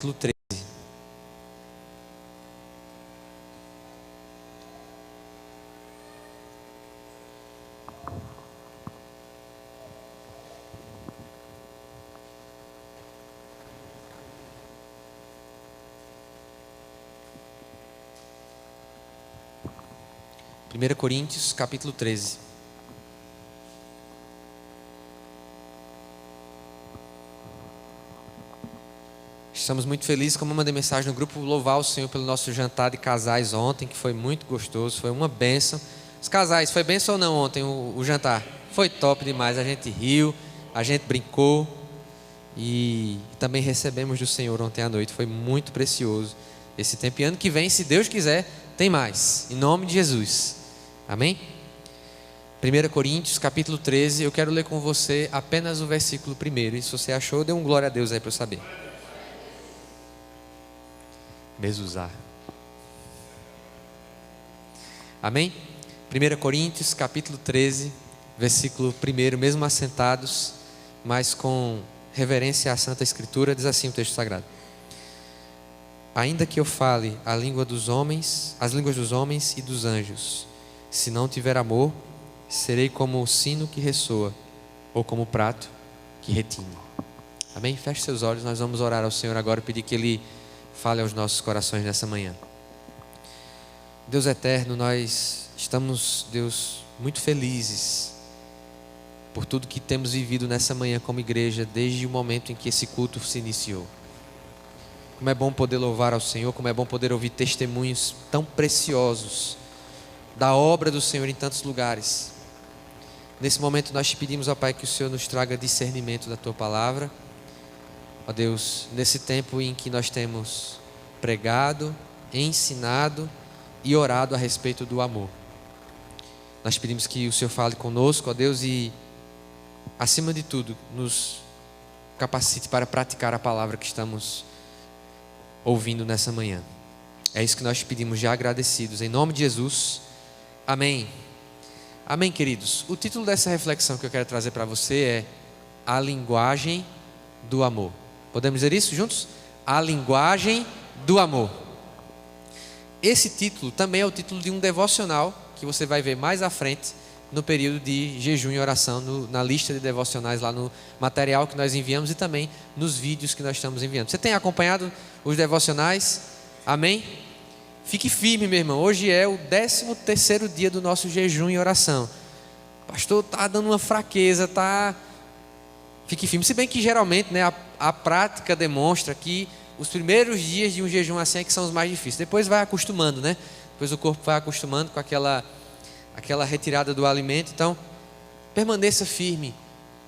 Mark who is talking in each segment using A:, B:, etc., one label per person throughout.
A: 13. Primeira Coríntios, capítulo 13. Estamos muito felizes, como eu mandei mensagem no grupo, louvar o Senhor pelo nosso jantar de casais ontem, que foi muito gostoso, foi uma bênção. Os casais, foi bênção ou não ontem o jantar? Foi top demais, a gente riu, a gente brincou e também recebemos do Senhor ontem à noite, foi muito precioso esse tempo. E ano que vem, se Deus quiser, tem mais, em nome de Jesus, amém? 1 Coríntios, capítulo 13, eu quero ler com você apenas o versículo 1, e se você achou, dê um glória a Deus aí para eu saber. Mezuzá. Amém? 1 Coríntios, capítulo 13, versículo 1, mesmo assentados, mas com reverência à Santa Escritura, diz assim o texto sagrado: ainda que eu fale a língua dos homens, as línguas dos homens e dos anjos, se não tiver amor, serei como o sino que ressoa, ou como o prato que retine. Amém? Feche seus olhos, nós vamos orar ao Senhor agora e pedir que Ele fale aos nossos corações nessa manhã. Deus eterno, nós estamos, Deus, muito felizes por tudo que temos vivido nessa manhã como igreja, desde o momento em que esse culto se iniciou. Como é bom poder louvar ao Senhor, como é bom poder ouvir testemunhos tão preciosos da obra do Senhor em tantos lugares. Nesse momento nós te pedimos, ó Pai, que o Senhor nos traga discernimento da Tua Palavra. Ó Deus, nesse tempo em que nós temos pregado, ensinado e orado a respeito do amor, nós pedimos que o Senhor fale conosco, ó Deus, e acima de tudo, nos capacite para praticar a palavra que estamos ouvindo nessa manhã. É isso que nós pedimos já agradecidos, em nome de Jesus, amém. Amém, queridos. O título dessa reflexão que eu quero trazer para você é A Linguagem do Amor. Podemos dizer isso juntos? A Linguagem do Amor. Esse título também é o título de um devocional que você vai ver mais à frente no período de jejum e oração, na lista de devocionais lá no material que nós enviamos e também nos vídeos que nós estamos enviando. Você tem acompanhado os devocionais? Amém? Fique firme, meu irmão. Hoje é o 13º dia do nosso jejum e oração. O pastor está dando uma fraqueza, Fique firme. Se bem que geralmente, né, a prática demonstra que os primeiros dias de um jejum assim é que são os mais difíceis. Depois vai acostumando, né? Depois o corpo vai acostumando com aquela retirada do alimento. Então, permaneça firme.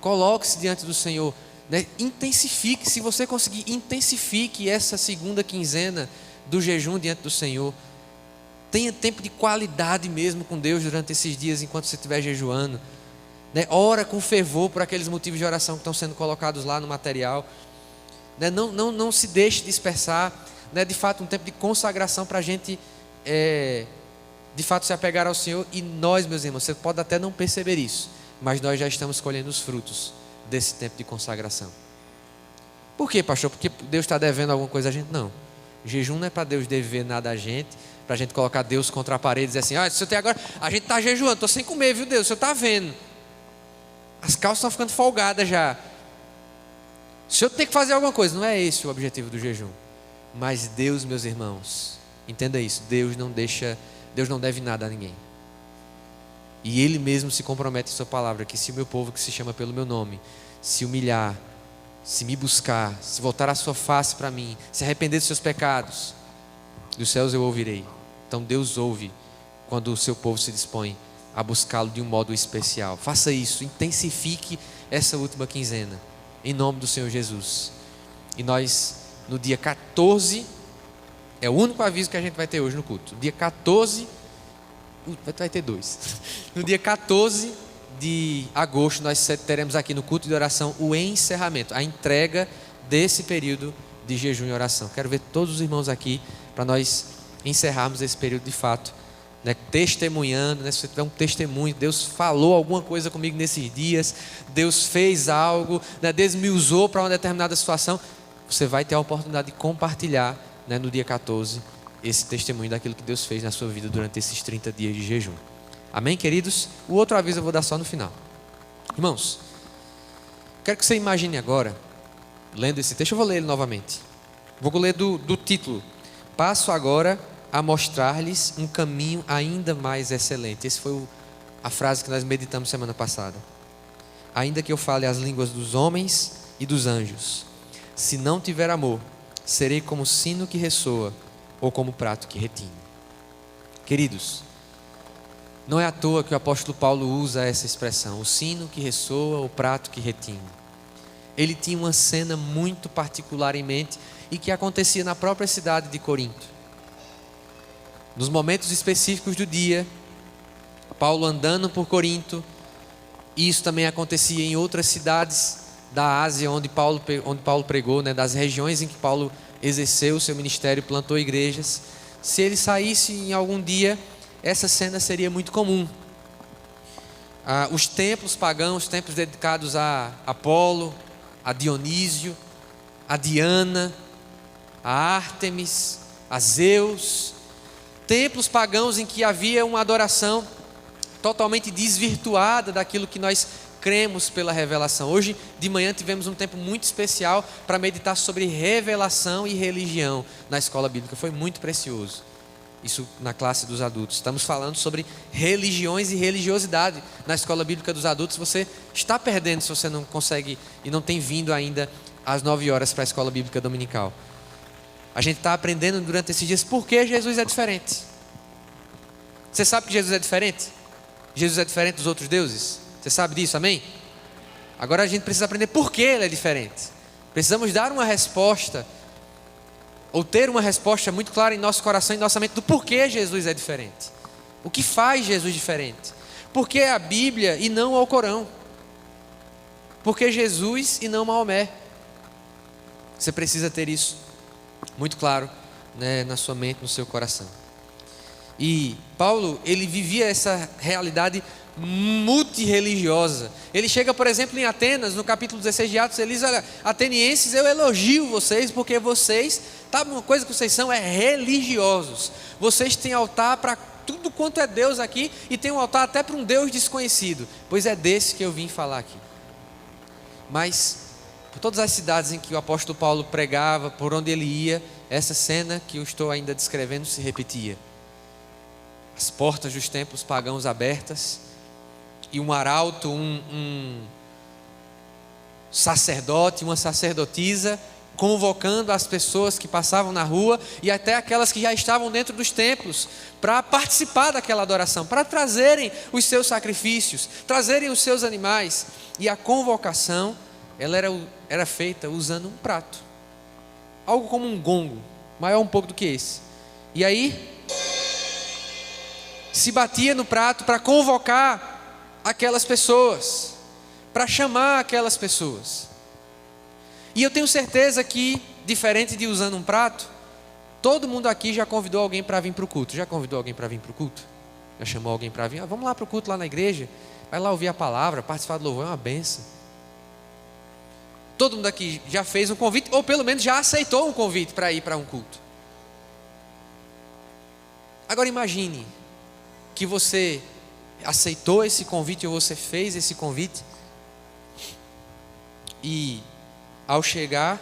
A: Coloque-se diante do Senhor, né? Intensifique, se você conseguir, intensifique essa segunda quinzena do jejum diante do Senhor. Tenha tempo de qualidade mesmo com Deus durante esses dias enquanto você estiver jejuando, né? Ora com fervor por aqueles motivos de oração que estão sendo colocados lá no material, né? Não se deixe dispersar, né? De fato um tempo de consagração para a gente de fato se apegar ao Senhor. E nós, meus irmãos, você pode até não perceber isso, mas nós já estamos colhendo os frutos desse tempo de consagração. Por quê, pastor? Porque Deus está devendo alguma coisa a gente? Não. O jejum não é para Deus dever nada a gente, para a gente colocar Deus contra a parede e dizer assim: se eu tenho agora, a gente está jejuando, estou sem comer, viu Deus, o Senhor está vendo. As calças estão ficando folgadas já. O Senhor tem que fazer alguma coisa. Não é esse o objetivo do jejum. Mas Deus, meus irmãos, entenda isso, Deus não deve nada a ninguém. E Ele mesmo se compromete em sua palavra, que se o meu povo que se chama pelo meu nome se humilhar, se me buscar, se voltar a sua face para mim, se arrepender dos seus pecados, dos céus eu ouvirei. Então Deus ouve quando o seu povo se dispõe a buscá-lo de um modo especial. Faça isso, intensifique essa última quinzena, em nome do Senhor Jesus. E nós, no dia 14, é o único aviso que a gente vai ter hoje no culto. Dia 14, vai ter 2. No dia 14 de agosto, nós teremos aqui no culto de oração o encerramento, a entrega desse período de jejum e oração. Quero ver todos os irmãos aqui para nós encerrarmos esse período de fato, né, testemunhando, né, se você tiver um testemunho, Deus falou alguma coisa comigo nesses dias, Deus fez algo, né, Deus me usou para uma determinada situação. você vai ter a oportunidade de compartilhar, né, no dia 14, esse testemunho daquilo que Deus fez na sua vida durante esses 30 dias de jejum. Amém, queridos? O outro aviso eu vou dar só no final. Irmãos, quero que você imagine agora, lendo esse texto, eu vou ler ele novamente. Vou ler do título: Passo agora a mostrar-lhes um caminho ainda mais excelente. Essa foi a frase que nós meditamos semana passada. Ainda que eu fale as línguas dos homens e dos anjos, se não tiver amor, serei como sino que ressoa ou como prato que retine. Queridos, não é à toa que o apóstolo Paulo usa essa expressão, o sino que ressoa, o prato que retine. Ele tinha uma cena muito particular em mente e que acontecia na própria cidade de Corinto. Nos momentos específicos do dia, Paulo andando por Corinto, e isso também acontecia em outras cidades da Ásia onde Paulo pregou, né, das regiões em que Paulo exerceu o seu ministério, plantou igrejas. Se ele saísse em algum dia, essa cena seria muito comum. Os templos pagãos, templos dedicados a Apolo, a Dionísio, a Diana, a Ártemis, a Zeus, templos pagãos em que havia uma adoração totalmente desvirtuada daquilo que nós cremos pela revelação. Hoje de manhã tivemos um tempo muito especial para meditar sobre revelação e religião na escola bíblica. Foi muito precioso. Isso na classe dos adultos. Estamos falando sobre religiões e religiosidade na escola bíblica dos adultos. Você está perdendo se você não consegue e não tem vindo ainda às 9 horas para a escola bíblica dominical. A gente está aprendendo durante esses dias por que Jesus é diferente. Você sabe que Jesus é diferente? Jesus é diferente dos outros deuses? Você sabe disso, amém? Agora a gente precisa aprender por que ele é diferente. Precisamos dar uma resposta, ou ter uma resposta muito clara em nosso coração e em nossa mente do porquê Jesus é diferente. O que faz Jesus diferente? Por que a Bíblia e não o Alcorão? Por que Jesus e não Maomé? Você precisa ter isso muito claro, né, na sua mente, no seu coração. E Paulo, ele vivia essa realidade multirreligiosa. Ele chega, por exemplo, em Atenas, no capítulo 16 de Atos, ele diz: olha, atenienses, eu elogio vocês, porque vocês, sabe uma coisa que vocês são? É religiosos. Vocês têm altar para tudo quanto é Deus aqui, e tem um altar até para um Deus desconhecido. Pois é desse que eu vim falar aqui. Mas, por todas as cidades em que o apóstolo Paulo pregava, por onde ele ia, essa cena que eu estou ainda descrevendo se repetia. As portas dos templos pagãos abertas, e um arauto, um sacerdote, uma sacerdotisa, convocando as pessoas que passavam na rua, e até aquelas que já estavam dentro dos templos, para participar daquela adoração, para trazerem os seus sacrifícios, trazerem os seus animais. E a convocação, ela era feita usando um prato, algo como um gongo, maior um pouco do que esse. E aí se batia no prato para convocar aquelas pessoas, para chamar aquelas pessoas. E eu tenho certeza que, diferente de usando um prato, todo mundo aqui já convidou alguém para vir para o culto. Já convidou alguém para vir para o culto? Já chamou alguém para vir? Vamos lá para o culto lá na igreja, vai lá ouvir a palavra, participar do louvor, é uma benção. Todo mundo aqui já fez um convite, ou pelo menos já aceitou um convite para ir para um culto. Agora imagine que você aceitou esse convite, ou você fez esse convite, e ao chegar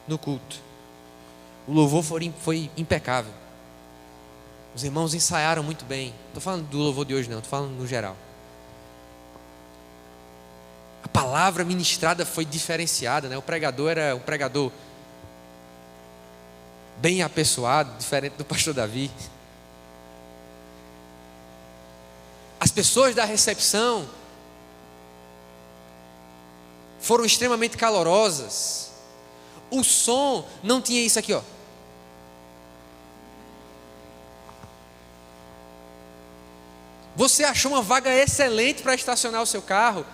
A: no culto, o louvor foi impecável. Os irmãos ensaiaram muito bem. Não estou falando do louvor de hoje não, estou falando no geral. A palavra ministrada foi diferenciada, né? O pregador era um pregador bem apessoado, diferente do pastor Davi. As pessoas da recepção foram extremamente calorosas. O som não tinha isso aqui, ó. Você achou uma vaga excelente para estacionar o seu carro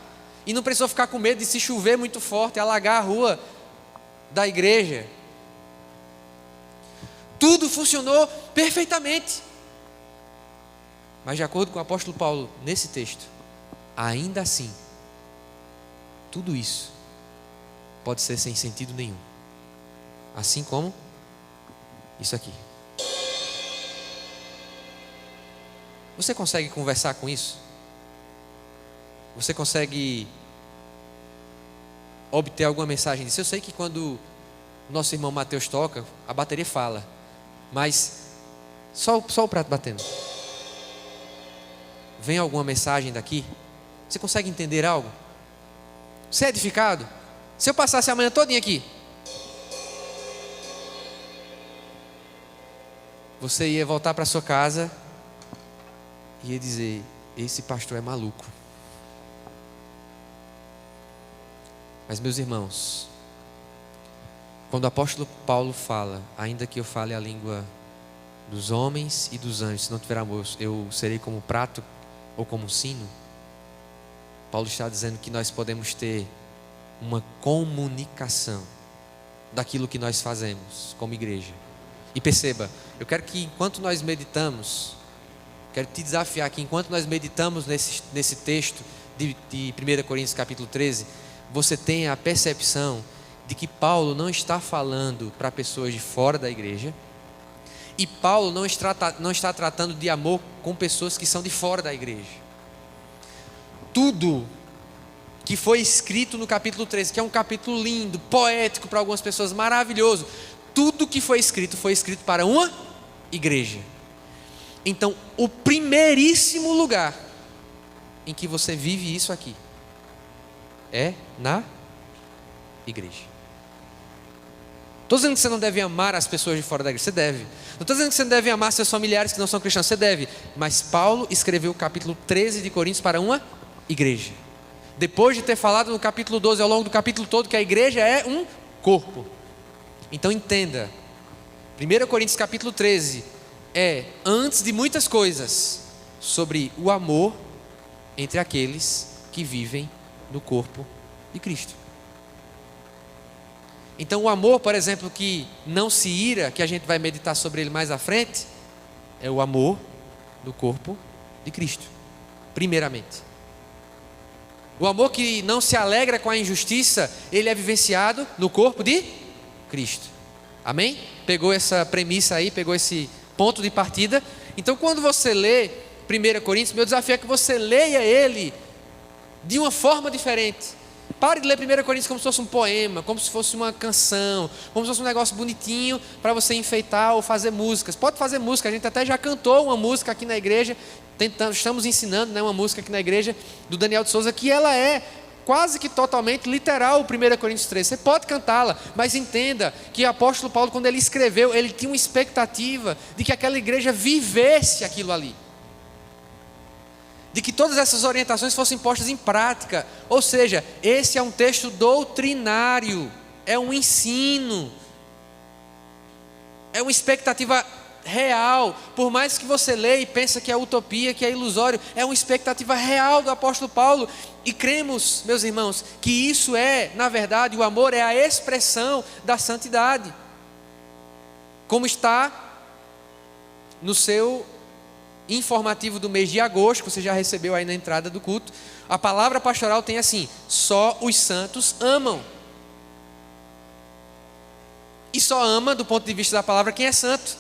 A: e não precisou ficar com medo de se chover muito forte e alagar a rua da igreja. Tudo funcionou perfeitamente. Mas de acordo com o apóstolo Paulo, nesse texto, ainda assim, tudo isso pode ser sem sentido nenhum. assim como isso aqui. Você consegue conversar com isso? Você consegue obter alguma mensagem disso? Eu sei que quando o nosso irmão Mateus toca, a bateria fala, mas só o prato batendo. Vem alguma mensagem daqui? Você consegue entender algo? Você é edificado? Se eu passasse a manhã todinha aqui, você ia voltar para sua casa e ia dizer: esse pastor é maluco. Mas, meus irmãos, quando o apóstolo Paulo fala, ainda que eu fale a língua dos homens e dos anjos, se não tiver amor, eu serei como prato ou como um sino. Paulo está dizendo que nós podemos ter uma comunicação daquilo que nós fazemos como igreja. E perceba, eu quero que enquanto nós meditamos, quero te desafiar que enquanto nós meditamos nesse texto de 1 Coríntios capítulo 13, você tenha a percepção de que Paulo não está falando para pessoas de fora da igreja, e Paulo não está tratando de amor com pessoas que são de fora da igreja. Tudo que foi escrito no capítulo 13, que é um capítulo lindo, poético para algumas pessoas, maravilhoso, tudo que foi escrito para uma igreja. Então, o primeiríssimo lugar em que você vive isso aqui é na igreja. Estou dizendo que você não deve amar as pessoas de fora da igreja, você deve. Não estou dizendo que você não deve amar seus familiares que não são cristãos, você deve. Mas Paulo escreveu o capítulo 13 de Coríntios para uma igreja. Depois de ter falado no capítulo 12, ao longo do capítulo todo, que a igreja é um corpo. Então entenda, 1 Coríntios capítulo 13 é, antes de muitas coisas, sobre o amor entre aqueles que vivem no corpo de Cristo. Então o amor, por exemplo, que não se ira, que a gente vai meditar sobre ele mais à frente, é o amor do corpo de Cristo, primeiramente. O amor que não se alegra com a injustiça, ele é vivenciado no corpo de Cristo. Amém? Pegou essa premissa aí, pegou esse ponto de partida. Então quando você lê 1 Coríntios, meu desafio é que você leia ele de uma forma diferente. Pare de ler 1 Coríntios como se fosse um poema, como se fosse uma canção, como se fosse um negócio bonitinho para você enfeitar ou fazer músicas. Pode fazer música, a gente até já cantou uma música aqui na igreja, estamos ensinando, né, uma música aqui na igreja do Daniel de Souza, que ela é quase que totalmente literal, 1 Coríntios 13. Você pode cantá-la, mas entenda que o apóstolo Paulo, quando ele escreveu, ele tinha uma expectativa de que aquela igreja vivesse aquilo ali, de que todas essas orientações fossem postas em prática. Ou seja, esse é um texto doutrinário, é um ensino, é uma expectativa real. Por mais que você leia e pense que é utopia, que é ilusório, é uma expectativa real do apóstolo Paulo. E cremos, meus irmãos, que isso é, na verdade, o amor é a expressão da santidade, como está no seu informativo do mês de agosto, que você já recebeu aí na entrada do culto. A palavra pastoral tem assim: só os santos amam. E só ama, do ponto de vista da palavra, quem é santo.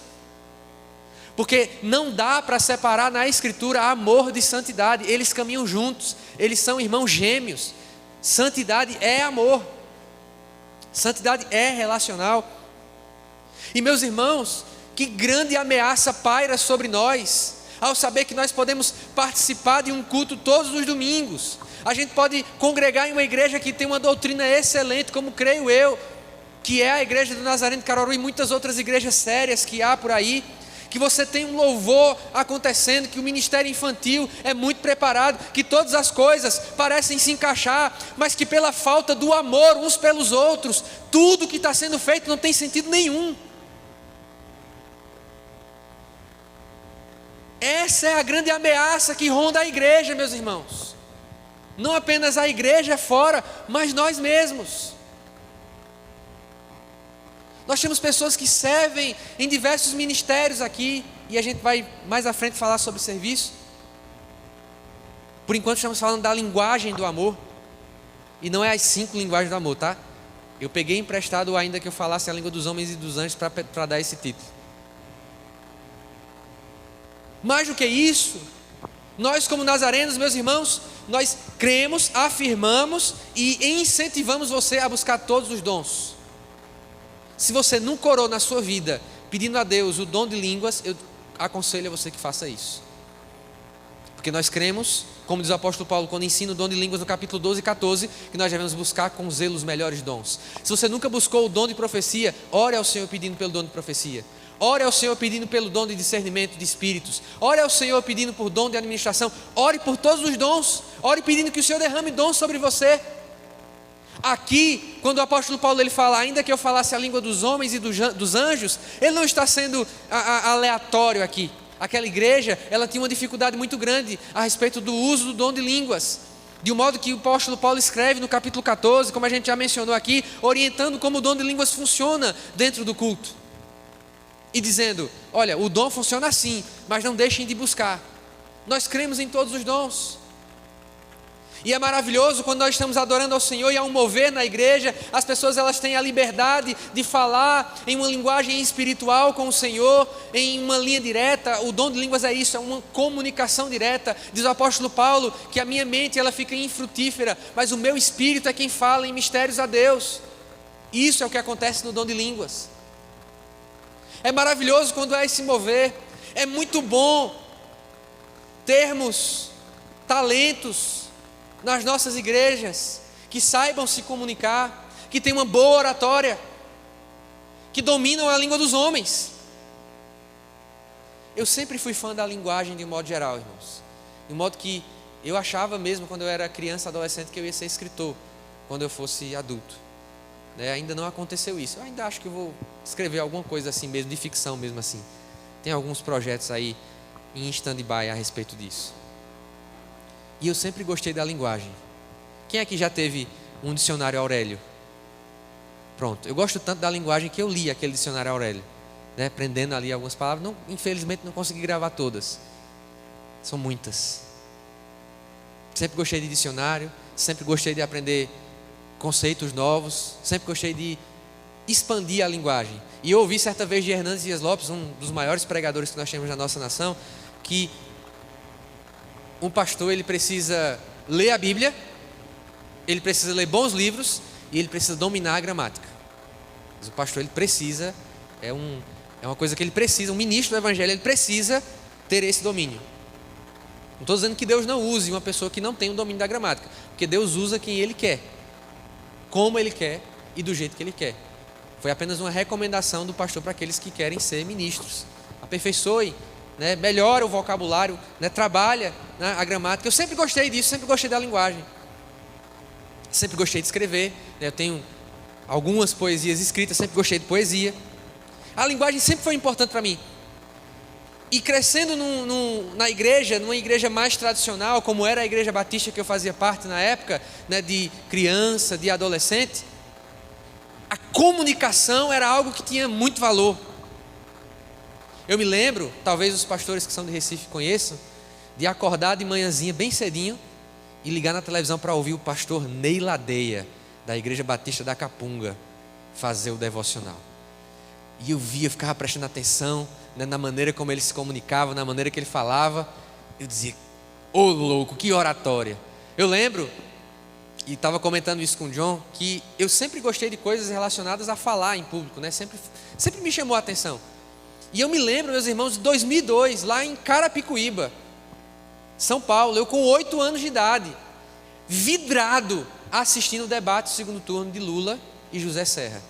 A: Porque não dá para separar na escritura amor de santidade. Eles caminham juntos, eles são irmãos gêmeos. Santidade é amor, santidade é relacional. E meus irmãos, que grande ameaça paira sobre nós ao saber que nós podemos participar de um culto todos os domingos. A gente pode congregar em uma igreja que tem uma doutrina excelente, como creio eu, que é a igreja do Nazareno de Caruaru e muitas outras igrejas sérias que há por aí. Que você tem um louvor acontecendo, que o ministério infantil é muito preparado, que todas as coisas parecem se encaixar, mas que pela falta do amor uns pelos outros, tudo que está sendo feito não tem sentido nenhum. Essa é a grande ameaça que ronda a igreja, meus irmãos. Não apenas a igreja fora, mas nós mesmos. Nós temos pessoas que servem em diversos ministérios aqui, e a gente vai mais à frente falar sobre serviço. Por enquanto estamos falando da linguagem do amor, e não é as 5 linguagens do amor, tá? Eu peguei emprestado ainda que eu falasse a língua dos homens e dos anjos para dar esse título. Mais do que isso, nós como nazarenos, meus irmãos, nós cremos, afirmamos e incentivamos você a buscar todos os dons. Se você nunca orou na sua vida pedindo a Deus o dom de línguas, eu aconselho a você que faça isso. Porque nós cremos, como diz o apóstolo Paulo quando ensina o dom de línguas no capítulo 12 e 14, que nós devemos buscar com zelo os melhores dons. Se você nunca buscou o dom de profecia, ore ao Senhor pedindo pelo dom de profecia. Ore ao Senhor pedindo pelo dom de discernimento de espíritos. Ore ao Senhor pedindo por dom de administração. Ore por todos os dons. Ore pedindo que o Senhor derrame dons sobre você. Aqui, quando o apóstolo Paulo ele fala, ainda que eu falasse a língua dos homens e dos anjos, ele não está sendo aleatório aqui. Aquela igreja, ela tinha uma dificuldade muito grande a respeito do uso do dom de línguas. De um modo que o apóstolo Paulo escreve no capítulo 14, como a gente já mencionou aqui, orientando como o dom de línguas funciona dentro do culto. E dizendo, olha, o dom funciona assim, mas não deixem de buscar. Nós cremos em todos os dons. E é maravilhoso quando nós estamos adorando ao Senhor e há um mover na igreja, as pessoas elas têm a liberdade de falar em uma linguagem espiritual com o Senhor, em uma linha direta. O dom de línguas é isso, é uma comunicação direta. Diz o apóstolo Paulo que a minha mente ela fica infrutífera, mas o meu espírito é quem fala em mistérios a Deus. Isso é o que acontece no dom de línguas. É maravilhoso quando há esse mover. É muito bom termos talentos nas nossas igrejas que saibam se comunicar, que tenham uma boa oratória, que dominam a língua dos homens. Eu sempre fui fã da linguagem de um modo geral, irmãos. De modo que eu achava mesmo quando eu era criança, adolescente, que eu ia ser escritor quando eu fosse adulto. Ainda não aconteceu isso. Eu ainda acho que eu vou escrever alguma coisa assim mesmo, de ficção mesmo assim. Tem alguns projetos aí em stand-by a respeito disso. E eu sempre gostei da linguagem. Quem aqui já teve um dicionário Aurélio? Pronto, eu gosto tanto da linguagem que eu li aquele dicionário Aurélio, aprendendo ali algumas palavras. Não, infelizmente não consegui gravar todas. São muitas. Sempre gostei de dicionário, sempre gostei de aprender conceitos novos, sempre gostei de expandir a linguagem. E eu ouvi certa vez de Hernandes Dias Lopes, um dos maiores pregadores que nós temos na nossa nação, que um pastor ele precisa ler a Bíblia, ele precisa ler bons livros e ele precisa dominar a gramática. Mas o pastor ele precisa, é uma coisa que ele precisa, um ministro do evangelho ele precisa ter esse domínio. Não estou dizendo que Deus não use uma pessoa que não tem o domínio da gramática, porque Deus usa quem Ele quer, como Ele quer e do jeito que Ele quer. Foi apenas uma recomendação do pastor para aqueles que querem ser ministros. Aperfeiçoe, melhora o vocabulário, trabalha a gramática. Eu sempre gostei disso, sempre gostei da linguagem. Sempre gostei de escrever. Eu tenho algumas poesias escritas, sempre gostei de poesia. A linguagem sempre foi importante para mim. E crescendo na igreja, numa igreja mais tradicional, como era a igreja batista que eu fazia parte na época, de criança, de adolescente, a comunicação era algo que tinha muito valor. Eu me lembro, talvez os pastores que são de Recife conheçam, de acordar de manhãzinha bem cedinho e ligar na televisão para ouvir o pastor Ney Ladeia, da igreja batista da Capunga, fazer o devocional. E eu ficava prestando atenção na maneira como ele se comunicava, na maneira que ele falava. Eu dizia, ô louco, que oratória. Eu lembro, e estava comentando isso com o John, que eu sempre gostei de coisas relacionadas a falar em público, sempre me chamou a atenção. E eu me lembro, meus irmãos, de 2002, lá em Carapicuíba, São Paulo, eu com 8 anos de idade, vidrado, assistindo o debate do segundo turno de Lula e José Serra.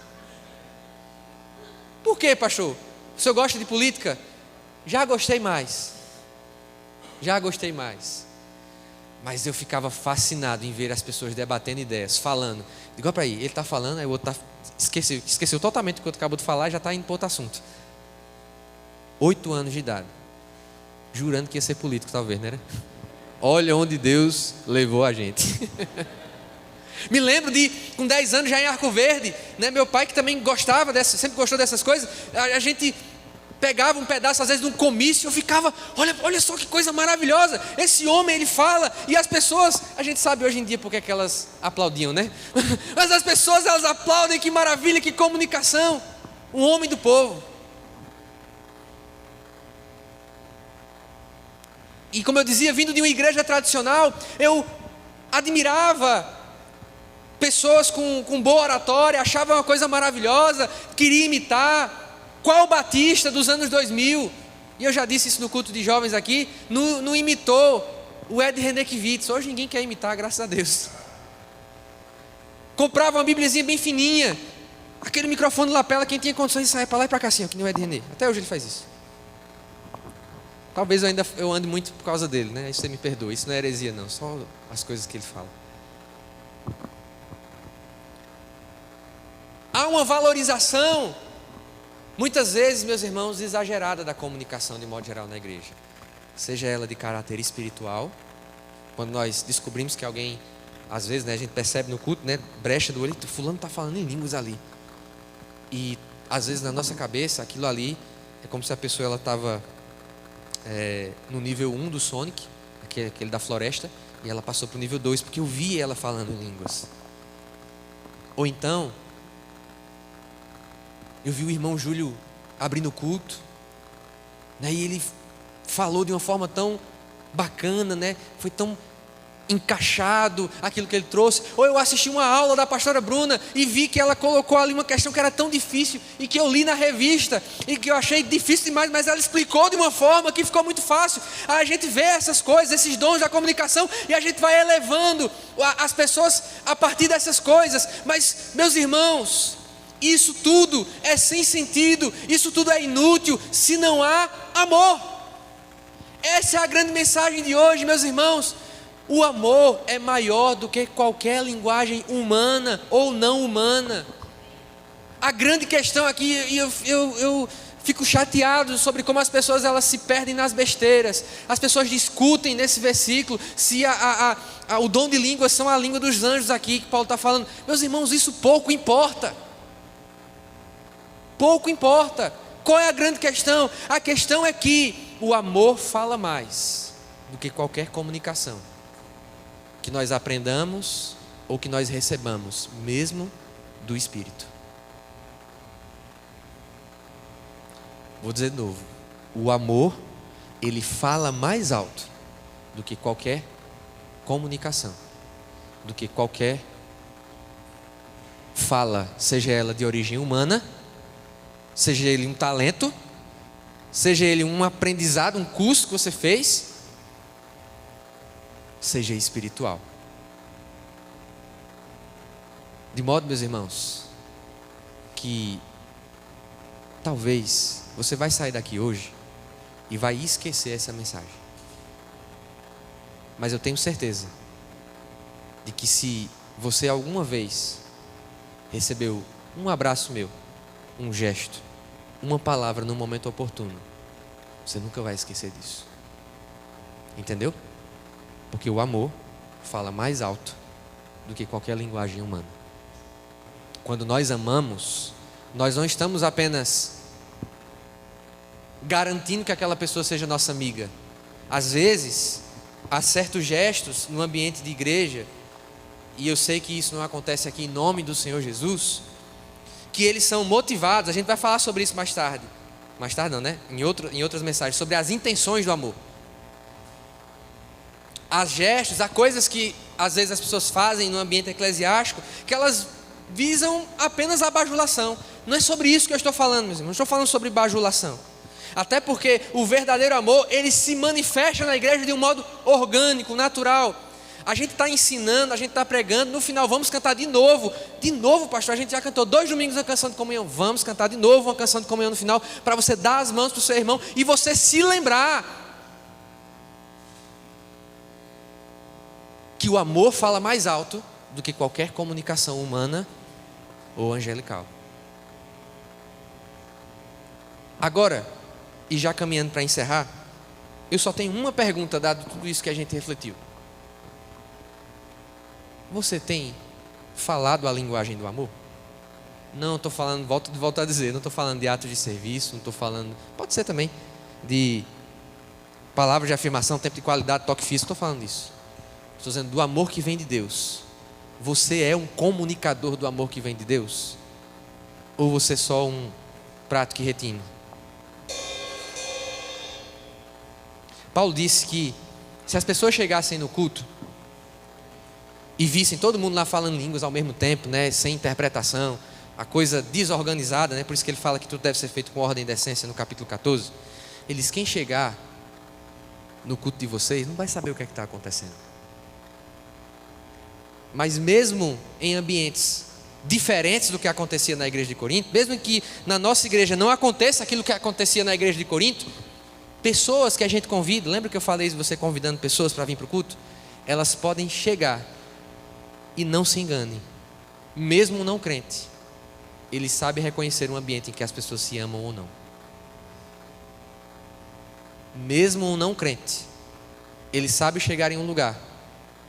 A: Por quê, pastor? O senhor gosta de política? Já gostei mais. Mas eu ficava fascinado em ver as pessoas debatendo ideias, falando. Digo, para aí, ele está falando, aí o outro esqueceu totalmente o que o outro acabou de falar e já está indo para outro assunto. 8 anos de idade. Jurando que ia ser político, talvez, né? Olha onde Deus levou a gente. Me lembro com 10 anos já em Arco Verde, meu pai que também gostava sempre gostou dessas coisas, a gente pegava um pedaço, às vezes, de um comício, eu ficava, olha só que coisa maravilhosa, esse homem, ele fala, e as pessoas, a gente sabe hoje em dia porque é que elas aplaudiam, né? Mas as pessoas, elas aplaudem, que maravilha, que comunicação, um homem do povo. E como eu dizia, vindo de uma igreja tradicional, eu admirava pessoas com boa oratória, achava uma coisa maravilhosa, queria imitar. Qual batista dos anos 2000, e eu já disse isso no culto de jovens aqui, não imitou o Ed Renekiewicz. Hoje ninguém quer imitar, graças a Deus. Comprava uma bíbliazinha bem fininha, aquele microfone lapela, quem tinha condições de sair para lá e para cá assim, que nem o Ed René. Até hoje ele faz isso. Talvez eu ande muito por causa dele, né? Isso você me perdoa, isso não é heresia não, só as coisas que ele fala. Há uma valorização, muitas vezes, meus irmãos, exagerada da comunicação de modo geral na igreja. Seja ela de caráter espiritual, quando nós descobrimos que alguém, às vezes, né, a gente percebe no culto, né, brecha do olho, fulano está falando em línguas ali. E, às vezes, na nossa cabeça, aquilo ali é como se a pessoa estava no nível 1 do Sonic, aquele da floresta, e ela passou para o nível 2, porque eu vi ela falando em línguas. Ou então, eu vi o irmão Júlio abrindo o culto, né, e ele falou de uma forma tão bacana, né, foi tão encaixado aquilo que ele trouxe. Ou eu assisti uma aula da pastora Bruna e vi que ela colocou ali uma questão que era tão difícil e que eu li na revista e que eu achei difícil demais, mas ela explicou de uma forma que ficou muito fácil. Aí a gente vê essas coisas, esses dons da comunicação, e a gente vai elevando as pessoas a partir dessas coisas. Mas, meus irmãos, isso tudo é sem sentido, isso tudo é inútil se não há amor. Essa é a grande mensagem de hoje, meus irmãos. O amor é maior do que qualquer linguagem humana ou não humana. A grande questão aqui, e eu fico chateado sobre como as pessoas elas se perdem nas besteiras. As pessoas discutem nesse versículo se o dom de línguas são a língua dos anjos aqui que Paulo está falando. Meus irmãos, isso pouco importa. Pouco importa. Qual é a grande questão? A questão é que o amor fala mais do que qualquer comunicação que nós aprendamos ou que nós recebamos, mesmo do Espírito. Vou dizer de novo, o amor, ele fala mais alto do que qualquer comunicação, do que qualquer fala, seja ela de origem humana, seja ele um talento, seja ele um aprendizado, um curso que você fez, seja espiritual. De modo, meus irmãos, que talvez você vai sair daqui hoje e vai esquecer essa mensagem. Mas eu tenho certeza de que se você alguma vez recebeu um abraço meu, um gesto, uma palavra no momento oportuno, você nunca vai esquecer disso. Entendeu? Porque o amor fala mais alto do que qualquer linguagem humana. Quando nós amamos, nós não estamos apenas garantindo que aquela pessoa seja nossa amiga. Às vezes, há certos gestos no ambiente de igreja, e eu sei que isso não acontece aqui em nome do Senhor Jesus, que eles são motivados, a gente vai falar sobre isso mais tarde. Mais tarde não, né? Em outras mensagens, sobre as intenções do amor. Há gestos, há coisas que às vezes as pessoas fazem no ambiente eclesiástico que elas visam apenas a bajulação. Não é sobre isso que eu estou falando, meus irmãos. Não estou falando sobre bajulação. Até porque o verdadeiro amor, ele se manifesta na igreja de um modo orgânico, natural. A gente está ensinando, a gente está pregando, no final vamos cantar de novo. De novo, pastor, a gente já cantou 2 domingos uma canção de comunhão. Vamos cantar de novo uma canção de comunhão no final, para você dar as mãos para o seu irmão e você se lembrar que o amor fala mais alto do que qualquer comunicação humana ou angelical. Agora, e já caminhando para encerrar, eu só tenho uma pergunta, dado tudo isso que a gente refletiu. Você tem falado a linguagem do amor? Não estou falando, volto a dizer, não estou falando de atos de serviço, não estou falando, pode ser também, de palavras de afirmação, tempo de qualidade, toque físico, estou falando disso. Estou dizendo do amor que vem de Deus. Você é um comunicador do amor que vem de Deus? Ou você é só um prato que retine? Paulo disse que se as pessoas chegassem no culto e vissem todo mundo lá falando línguas ao mesmo tempo, né, sem interpretação, a coisa desorganizada, né, por isso que ele fala que tudo deve ser feito com ordem e decência no capítulo 14. Ele diz: quem chegar no culto de vocês não vai saber o que é que está acontecendo. Mas mesmo em ambientes diferentes do que acontecia na igreja de Corinto, mesmo que na nossa igreja não aconteça aquilo que acontecia na igreja de Corinto, pessoas que a gente convida, lembra que eu falei de você convidando pessoas para vir para o culto? Elas podem chegar e não se enganem. Mesmo um não crente, ele sabe reconhecer um ambiente em que as pessoas se amam ou não. Mesmo um não crente, ele sabe chegar em um lugar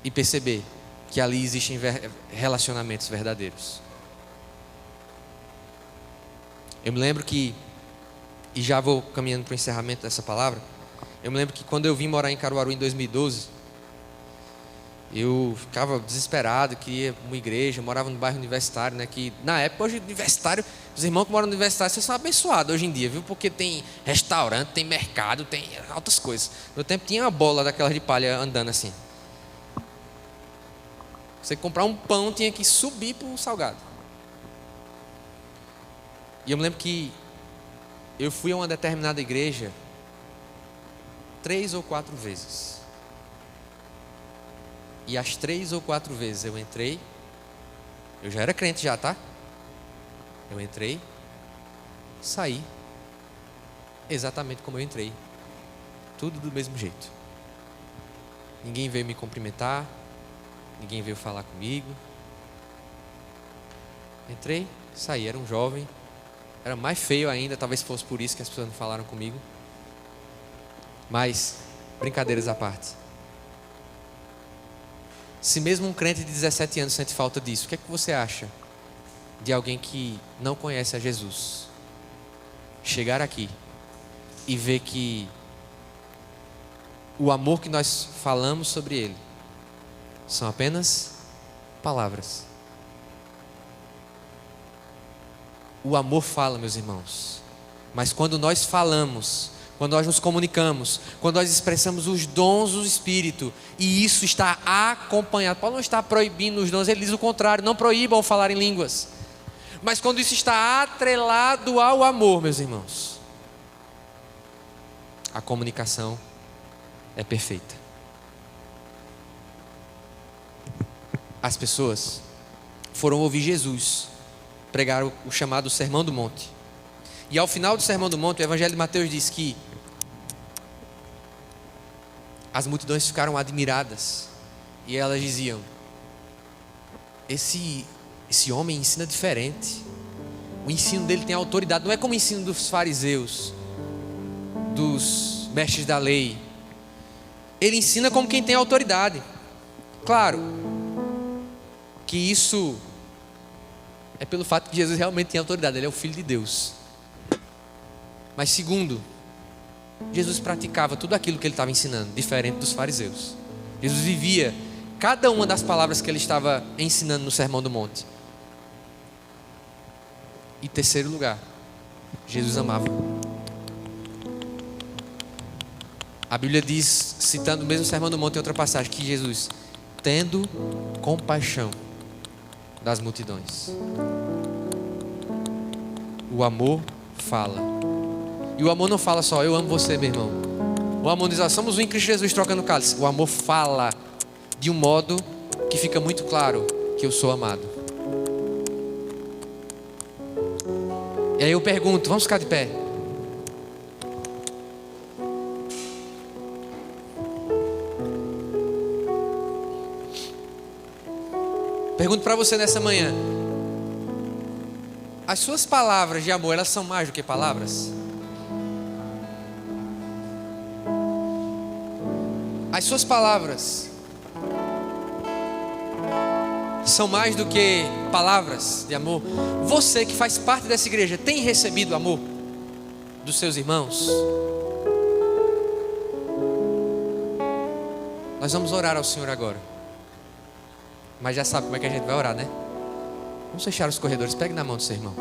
A: e perceber que ali existem relacionamentos verdadeiros. Eu me lembro que, e já vou caminhando para o encerramento dessa palavra, eu me lembro que quando eu vim morar em Caruaru em 2012, eu ficava desesperado, queria uma igreja, eu morava no bairro universitário, né, que na época, hoje universitário, os irmãos que moram no universitário, vocês são abençoados hoje em dia, viu? Porque tem restaurante, tem mercado, tem outras coisas. No meu tempo tinha uma bola daquelas de palha andando assim. Você comprar um pão tinha que subir para o salgado. E eu me lembro que eu fui a uma determinada igreja 3 ou 4 vezes. E as 3 ou 4 vezes eu entrei, eu já era crente já, tá? Eu entrei, saí, exatamente como eu entrei. Tudo do mesmo jeito. Ninguém veio me cumprimentar, ninguém veio falar comigo. Entrei, saí, era um jovem, era mais feio ainda, talvez fosse por isso que as pessoas não falaram comigo. Mas, brincadeiras à parte. Se mesmo um crente de 17 anos sente falta disso, o que é que você acha de alguém que não conhece a Jesus chegar aqui e ver que o amor que nós falamos sobre ele são apenas palavras? O amor fala, meus irmãos, mas quando nós falamos, quando nós nos comunicamos, quando nós expressamos os dons do Espírito, e isso está acompanhado, Paulo não está proibindo os dons, ele diz o contrário, não proíbam falar em línguas, mas quando isso está atrelado ao amor, meus irmãos, a comunicação é perfeita. As pessoas foram ouvir Jesus pregar o chamado Sermão do Monte, e ao final do Sermão do Monte, o Evangelho de Mateus diz que as multidões ficaram admiradas e elas diziam: esse homem ensina diferente, o ensino dele tem autoridade, não é como o ensino dos fariseus, dos mestres da lei. Ele ensina como quem tem autoridade. Claro que isso é pelo fato que Jesus realmente tem autoridade, ele é o Filho de Deus. Mas segundo, Jesus praticava tudo aquilo que ele estava ensinando, diferente dos fariseus. Jesus vivia cada uma das palavras que ele estava ensinando no Sermão do Monte. E terceiro lugar, Jesus amava. A Bíblia diz, citando o mesmo Sermão do Monte em outra passagem, que Jesus, tendo compaixão das multidões. O amor fala. E o amor não fala só, eu amo você, meu irmão. O amor não diz, somos um em Cristo Jesus trocando cálice. O amor fala de um modo que fica muito claro que eu sou amado. E aí eu pergunto, vamos ficar de pé? Pergunto para você nessa manhã: as suas palavras de amor, elas são mais do que palavras? As suas palavras, são mais do que palavras de amor. Você que faz parte dessa igreja tem recebido amor dos seus irmãos? Nós vamos orar ao Senhor agora. Mas já sabe como é que a gente vai orar, né? Vamos fechar os corredores. Pegue na mão do seu irmão,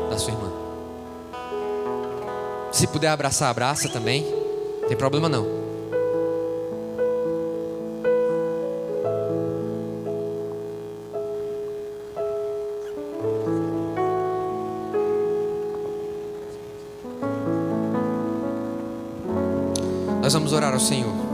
A: da sua irmã. Se puder abraçar, abraça também. Não tem problema não. Nós vamos orar ao Senhor.